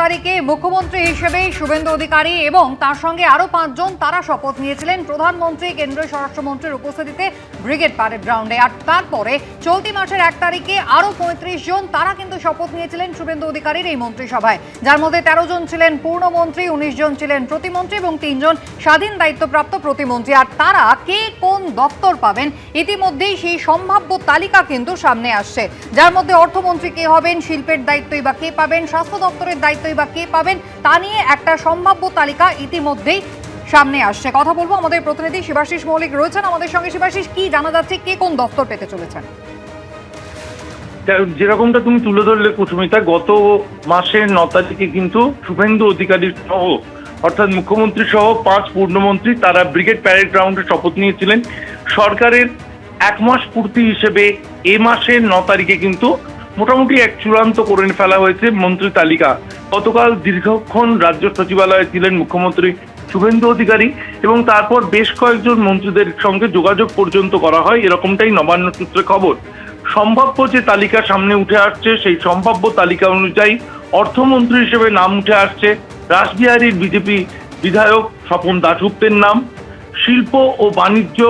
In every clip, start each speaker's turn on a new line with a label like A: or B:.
A: তারিখে মুখ্যমন্ত্রী হিসেবে শুভেন্দু অধিকারী এবং তার সঙ্গে আরো 5 জন তারা শপথ নিয়েছিলেন প্রধানমন্ত্রী কেন্দ্রীয় স্বরাষ্ট্রমন্ত্রীর উপস্থিতিতে ব্রিগেড প্যারেড গ্রাউন্ডে। আর তারপরে চলতি মাসের 1 তারিখে আরো 35 জন তারা কিন্তু শপথ নিয়েছিলেন শুভেন্দু অধিকারীর এই মন্ত্রিসভায়, যার মধ্যে 13 জন ছিলেন পূর্ণমন্ত্রী, 19 জন ছিলেন প্রতিমন্ত্রী এবং 3 জন স্বাধীন দায়িত্বপ্রাপ্ত প্রতিমন্ত্রী। আর তারা কে কোন দপ্তর পাবেন ইতিমধ্যেই সেই সম্ভাব্য তালিকা কিন্তু সামনে আসছে, যার মধ্যে অর্থমন্ত্রী কে হবেন, শিল্পের দায়িত্বই বা কে পাবেন, স্বাস্থ্য দপ্তরের দায়িত্বই বা কে পাবেন, তা নিয়ে একটা সম্ভাব্য তালিকা ইতিমধ্যেই সামনে আসছে। কথা বলবো আমাদের প্রতিনিধি শিবাশিস মৌলিক রয়েছেন আমাদের সঙ্গে। শিবাশিস, কি জানা যাচ্ছে, কে কোন দপ্তর পেতে চলেছেন?
B: যেরকমটা তুমি তুলে ধরলে কুসুমিতা, গত মাসের 9 তারিখে কিন্তু শুভেন্দু অধিকারী সহ অর্থাৎ মুখ্যমন্ত্রী সহ 5 পূর্ণমন্ত্রী তারা ব্রিগেড প্যারেড গ্রাউন্ডে শপথ নিয়েছিলেন। সরকারের 1 মাস পূর্তি হিসেবে এ মাসের 9 তারিখে কিন্তু মোটামুটি এক চূড়ান্ত করে ফেলা হয়েছে মন্ত্রী তালিকা। গতকাল দীর্ঘক্ষণ রাজ্য সচিবালয়ে ছিলেন মুখ্যমন্ত্রী শুভেন্দু অধিকারী এবং তারপর বেশ কয়েকজন মন্ত্রীদের সঙ্গে যোগাযোগ পর্যন্ত করা হয়, এরকমটাই নবান্ন সূত্রে খবর। সম্ভাব্য যে তালিকা সামনে উঠে আসছে সেই সম্ভাব্য তালিকা অনুযায়ী অর্থমন্ত্রী হিসেবে নাম উঠে আসছে রাসবিহারীর বিজেপি বিধায়ক স্বপন দাশগুপ্তের নাম। শিল্প ও বাণিজ্য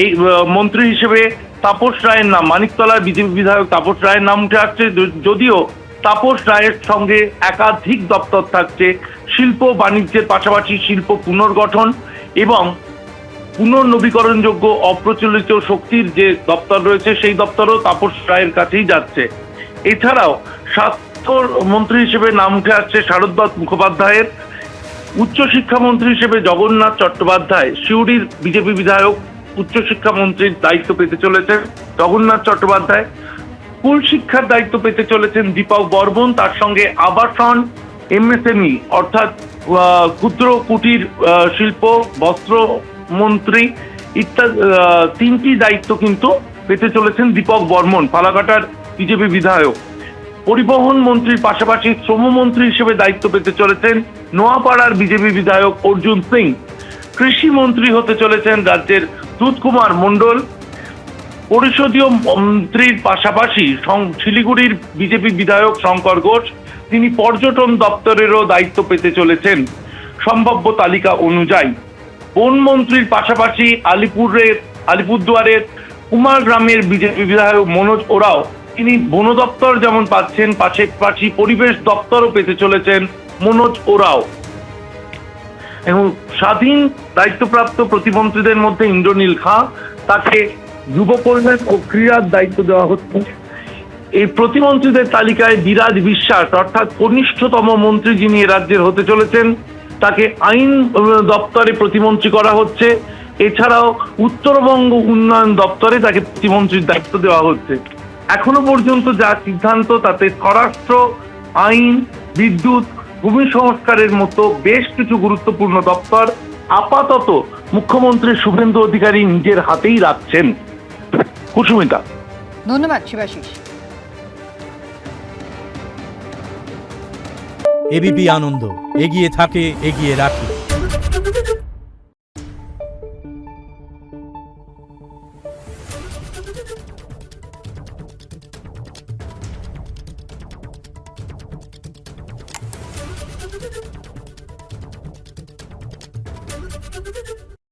B: এই মন্ত্রী হিসেবে তাপস রায়ের নাম, মানিকতলার বিজেপি বিধায়ক তাপস রায়ের নাম উঠে আসছে, যদিও তাপস রায়ের সঙ্গে একাধিক দপ্তর থাকছে। শিল্প বাণিজ্যের পাশাপাশি শিল্প পুনর্গঠন এবং পুনর্নবীকরণযোগ্য অপ্রচলিত শক্তির যে দপ্তর রয়েছে সেই দপ্তরও তাপস রায়ের কাছেই যাচ্ছে। এছাড়াও স্বাস্থ্য মন্ত্রী হিসেবে নাম উঠে আসছে শারদবাদ মুখোপাধ্যায়ের। উচ্চশিক্ষামন্ত্রী হিসেবে জগন্নাথ চট্টোপাধ্যায়, সিউড়ির বিজেপি বিধায়ক, উচ্চশিক্ষামন্ত্রীর দায়িত্ব পেতে চলেছেন জগন্নাথ চট্টোপাধ্যায়। স্কুল শিক্ষার দায়িত্ব পেতে চলেছেন দীপক বর্মন। তার সঙ্গে আবাসন, এমএসএমই অর্থাৎ ক্ষুদ্র কুটির শিল্প, বস্ত্র মন্ত্রী ইত্যাদি 3টি দায়িত্ব কিন্তু পেতে চলেছেন দীপক বর্মন, ফালাকাটার বিজেপি বিধায়ক। পরিবহন মন্ত্রীর পাশাপাশি শ্রমমন্ত্রী হিসেবে দায়িত্ব পেতে চলেছেন নোয়াপাড়ার বিজেপি বিধায়ক অর্জুন সিং। কৃষি মন্ত্রী হতে চলেছেন রাজ্যের দুধকুমার মণ্ডল। পরিষদীয় মন্ত্রীর পাশাপাশি শিলিগুড়ির বিজেপি বিধায়ক শঙ্কর ঘোষ, তিনি পর্যটন দপ্তরেরও দায়িত্ব পেতে চলেছেন সম্ভাব্য তালিকা অনুযায়ী। বন মন্ত্রীর পাশাপাশি আলিপুরদুয়ারের কুমারগ্রামের বিজেপি বিধায়ক মনোজ ওরাও, তিনি বন দপ্তর যেমন পাচ্ছেন পাশাপাশি পরিবেশ দপ্তরও পেতে চলেছেন মনোজ ওরাও। এবং স্বাধীন দায়িত্বপ্রাপ্ত প্রতিমন্ত্রীদের মধ্যে ইন্দ্রনীল খাঁ, তাকে যুব কল্যাণ ও ক্রীড়ার দায়িত্ব দেওয়া হচ্ছে। এই প্রতিমন্ত্রীদের তালিকায় বিরাজ বিশ্বাস অর্থাৎ কনিষ্ঠতম মন্ত্রী যিনি রাজ্যের হতে চলেছেন, তাকে আইন দপ্তরে প্রতিমন্ত্রী করা হচ্ছে। এছাড়াও উত্তরবঙ্গ উন্নয়ন দপ্তরে তাকে প্রতিমন্ত্রীর দায়িত্ব দেওয়া হচ্ছে। এখনো পর্যন্ত যা সিদ্ধান্ত তাতে স্বরাষ্ট্র, আইন, বিদ্যুৎ, ভূমি সংস্কারের মতো বেশ কিছু গুরুত্বপূর্ণ দপ্তর আপাতত মুখ্যমন্ত্রী শুভেন্দু অধিকারী নিজের হাতেই রাখছেন। কুসুমিতা,
A: ধন্যবাদ শিবাশিস।
C: এবিপি আনন্দ, এগিয়ে থাকে, এগিয়ে রাখে।